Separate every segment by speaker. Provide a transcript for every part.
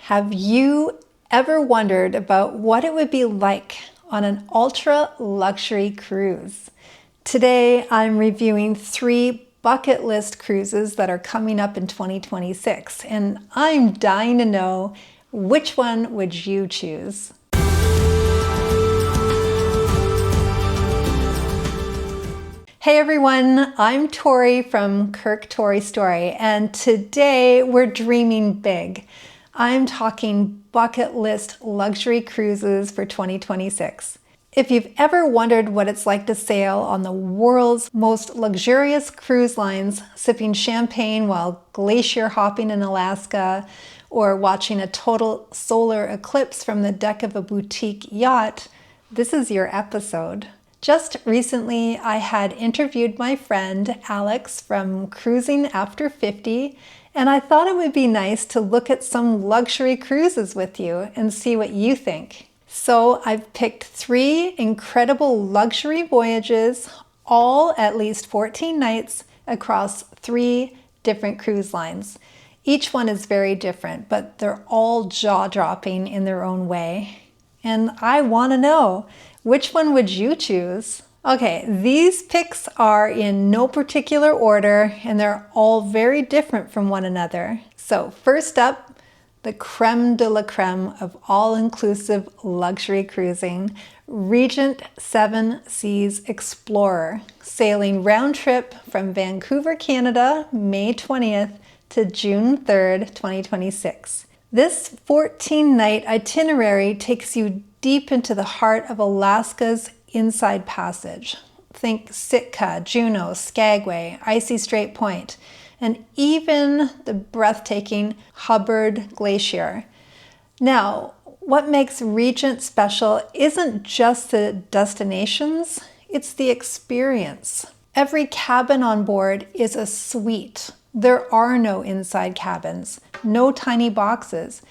Speaker 1: Have you ever wondered about what it would be like on an ultra luxury cruise? Today, I'm reviewing 3 bucket list cruises that are coming up in 2026, and I'm dying to know, which one would you choose? Hey everyone, I'm Tori from KirkToriStory, and today we're dreaming big. I'm talking bucket list luxury cruises for 2026. If you've ever wondered what it's like to sail on the world's most luxurious cruise lines, sipping champagne while glacier hopping in Alaska, or watching a total solar eclipse from the deck of a boutique yacht, this is your episode. Just recently, I had interviewed my friend Alex from Cruising After 50, and I thought it would be nice to look at some luxury cruises with you and see what you think. So I've picked 3 incredible luxury voyages, all at least 14 nights across 3 different cruise lines. Each one is very different, but they're all jaw-dropping in their own way. And I want to know, which one would you choose? Okay, these picks are in no particular order, and they're all very different from one another. So first up, the creme de la creme of all-inclusive luxury cruising, Regent Seven Seas Explorer, sailing round trip from Vancouver, Canada, May 20th to June 3rd, 2026. This 14-night itinerary takes you deep into the heart of Alaska's Inside Passage. Think Sitka, Juneau, Skagway, Icy Strait Point, and even the breathtaking Hubbard Glacier. Now, what makes Regent special isn't just the destinations, it's the experience. Every cabin on board is a suite. There are no inside cabins, no tiny boxes.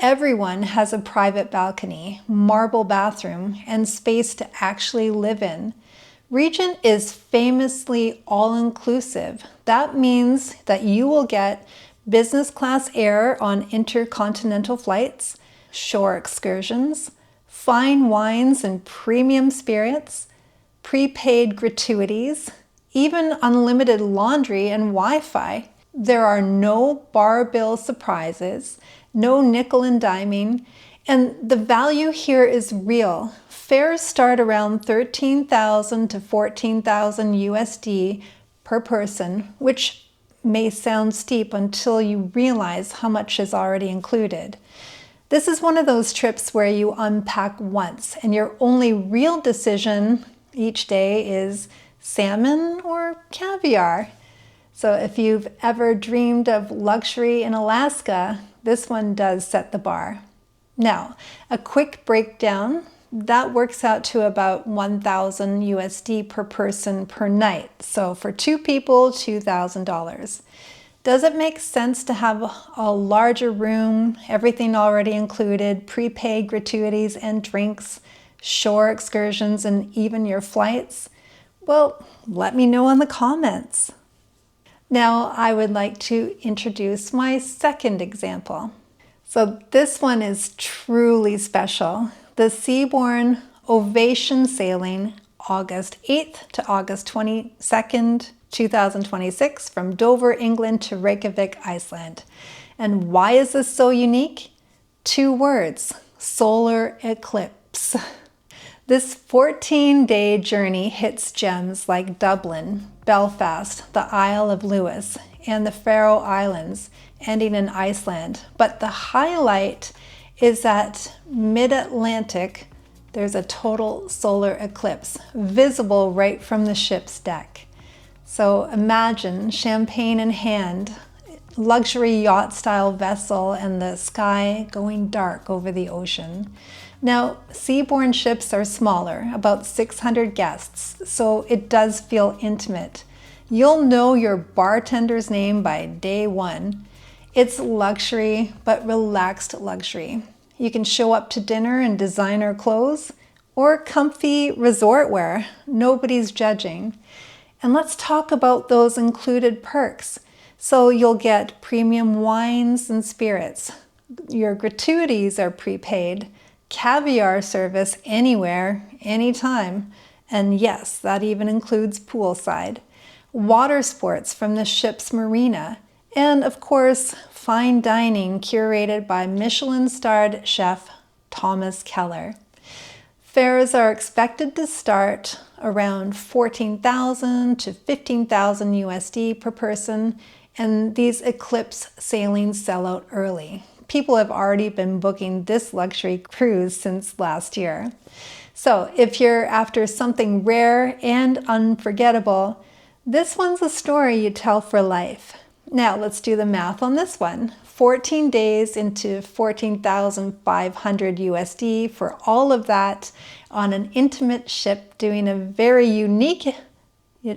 Speaker 1: Everyone has a private balcony, marble bathroom, and space to actually live in. Regent is famously all-inclusive. That means that you will get business class air on intercontinental flights, shore excursions, fine wines and premium spirits, prepaid gratuities, even unlimited laundry and Wi-Fi. There are no bar bill surprises, no nickel and diming, and the value here is real. Fares start around $13,000 to $14,000 USD per person, which may sound steep until you realize how much is already included. This is one of those trips where you unpack once, and your only real decision each day is salmon or caviar. So if you've ever dreamed of luxury in Alaska, this one does set the bar. Now, a quick breakdown, that works out to about $1,000 USD per person per night. So for 2 people, $2,000. Does it make sense to have a larger room, everything already included, prepaid gratuities and drinks, shore excursions, and even your flights? Well, let me know in the comments. Now I would like to introduce my second example. So this one is truly special. The Seabourn Ovation sailing August 8th to August 22nd, 2026 from Dover, England to Reykjavik, Iceland. And why is this so unique? 2 words, solar eclipse. This 14-day journey hits gems like Dublin, Belfast, the Isle of Lewis, and the Faroe Islands, ending in Iceland. But the highlight is that mid-Atlantic, there's a total solar eclipse, visible right from the ship's deck. So imagine, champagne in hand, luxury yacht-style vessel, and the sky going dark over the ocean. Now, Seabourn ships are smaller, about 600 guests, so it does feel intimate. You'll know your bartender's name by day 1. It's luxury, but relaxed luxury. You can show up to dinner in designer clothes or comfy resort wear. Nobody's judging. And let's talk about those included perks. So you'll get premium wines and spirits, Your gratuities are prepaid. Caviar service anywhere, anytime. And yes, that even includes poolside. Water sports from the ship's marina. And of course, fine dining curated by Michelin-starred chef Thomas Keller. Fares are expected to start around 14,000 to 15,000 USD per person, and these Eclipse sailings sell out early. People have already been booking this luxury cruise since last year. So if you're after something rare and unforgettable, this one's a story you tell for life. Now let's do the math on this one. 14 days into 14,500 USD for all of that on an intimate ship doing a very unique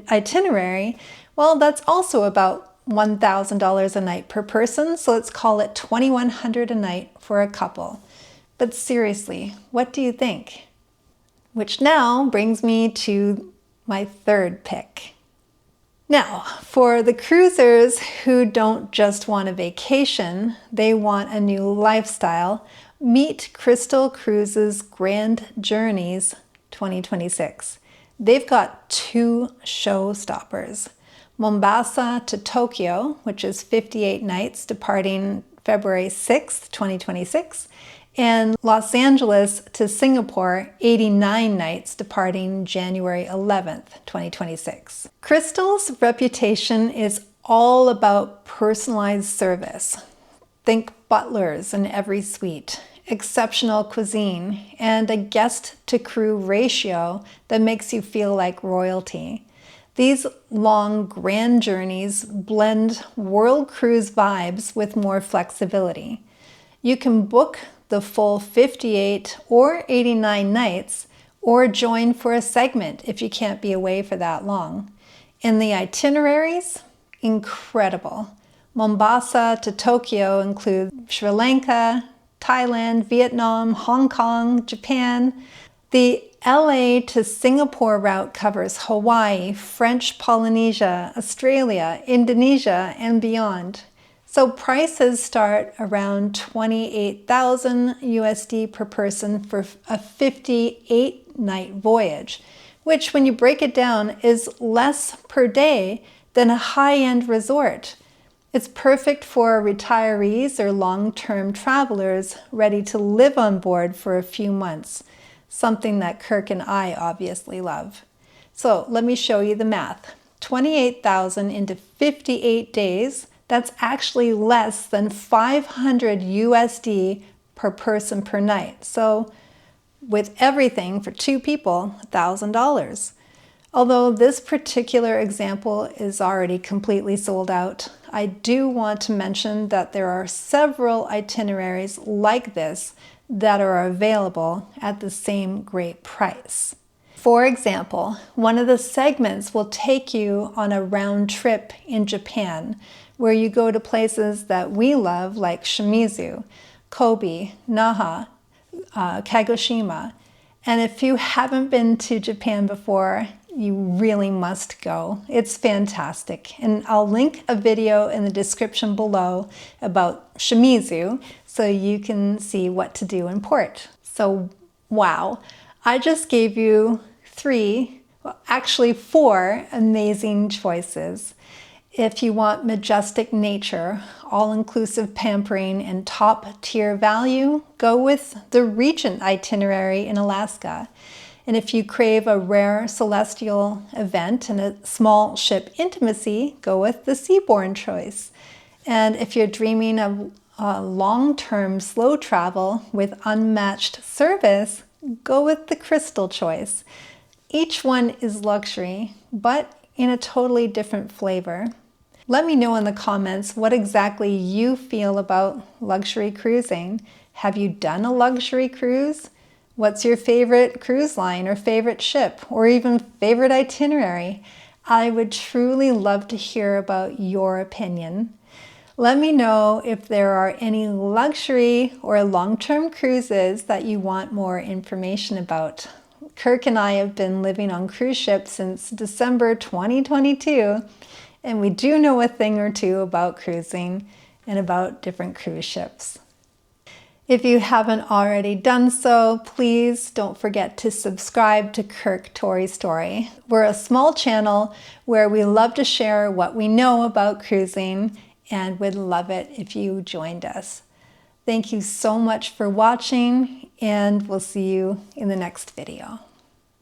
Speaker 1: itinerary. Well, that's also about $1,000 a night per person, so let's call it $2,100 a night for a couple. But seriously, what do you think? Which now brings me to my third pick. Now, for the cruisers who don't just want a vacation, they want a new lifestyle, meet Crystal Cruises Grand Journeys 2026. They've got 2 showstoppers. Mombasa to Tokyo, which is 58 nights departing February 6th, 2026, and Los Angeles to Singapore, 89 nights departing January 11th, 2026. Crystal's reputation is all about personalized service. Think butlers in every suite, exceptional cuisine, and a guest-to-crew ratio that makes you feel like royalty. These long, grand journeys blend world cruise vibes with more flexibility. You can book the full 58 or 89 nights, or join for a segment if you can't be away for that long. And the itineraries, incredible. Mombasa to Tokyo includes Sri Lanka, Thailand, Vietnam, Hong Kong, Japan. The LA to Singapore route covers Hawaii, French Polynesia, Australia, Indonesia, and beyond. So prices start around 28,000 USD per person for a 58-night voyage, which when you break it down is less per day than a high-end resort. It's perfect for retirees or long-term travelers ready to live on board for a few months, something that Kirk and I obviously love. So let me show you the math. 28,000 into 58 days, that's actually less than 500 USD per person per night. So with everything for 2 people, $1,000. Although this particular example is already completely sold out, I do want to mention that there are several itineraries like this that are available at the same great price. For example, one of the segments will take you on a round trip in Japan, where you go to places that we love like Shimizu, Kobe, Naha, Kagoshima. And if you haven't been to Japan before, you really must go. It's fantastic. And I'll link a video in the description below about Shimizu so you can see what to do in port. So, wow, I just gave you 4 amazing choices. If you want majestic nature, all-inclusive pampering, and top-tier value, go with the Regent itinerary in Alaska. And if you crave a rare celestial event and a small ship intimacy, go with the Seabourn choice. And if you're dreaming of long-term slow travel with unmatched service, go with the Crystal choice. Each one is luxury, but in a totally different flavor. Let me know in the comments what exactly you feel about luxury cruising. Have you done a luxury cruise? What's your favorite cruise line or favorite ship or even favorite itinerary? I would truly love to hear about your opinion. Let me know if there are any luxury or long-term cruises that you want more information about. Kirk and I have been living on cruise ships since December 2022, and we do know a thing or two about cruising and about different cruise ships. If you haven't already done so, please don't forget to subscribe to KirkToriStory. We're a small channel where we love to share what we know about cruising and would love it if you joined us. Thank you so much for watching, and we'll see you in the next video.